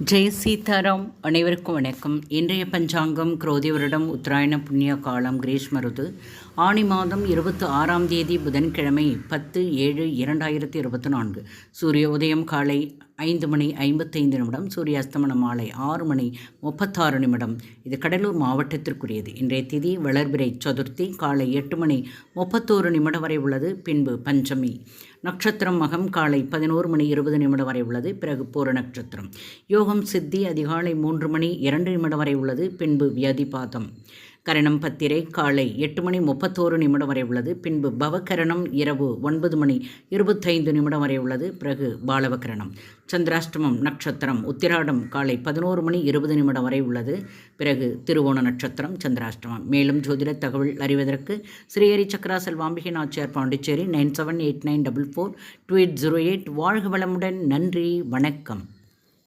ஜெய் சீதாராம். அனைவருக்கும் வணக்கம். இன்றைய பஞ்சாங்கம் குரோதி வருடம் உத்தராயண புண்ணிய காலம் கிரீஷ்ம ருது ஆணி மாதம் 26ஆம் தேதி புதன்கிழமை 10/7/2024. சூரிய உதயம் காலை 5:55. சூரிய அஸ்தமனம் மாலை 6:36. இது கடலூர் மாவட்டத்திற்குரியது. இன்றைய திதி வளர்பிறை சதுர்த்தி காலை 8:31 வரை உள்ளது. பின்பு பஞ்சமி. நட்சத்திரம் மகம் காலை 11:20 வரை உள்ளது. பிறகு பூர நட்சத்திரம். யோகம் சித்தி அதிகாலை 3:02 வரை உள்ளது. பின்பு வியாதிபாதம். கரணம் பத்திரை காலை 8:31 வரை உள்ளது. பின்பு பவகரணம் இரவு 9:25 வரை உள்ளது. பிறகு பாலவகரணம். சந்திராஷ்டமம் நட்சத்திரம் உத்திராடம் காலை 11:20 வரை உள்ளது. பிறகு திருவோண நட்சத்திரம் சந்திராஷ்டமம். மேலும் ஜோதிட தகவல் அறிவதற்கு ஸ்ரீஹரி சக்கரா செல்வாம்பிகை நாச்சியார், பாண்டிச்சேரி 9789442808. வாழ்க வளமுடன். நன்றி, வணக்கம்.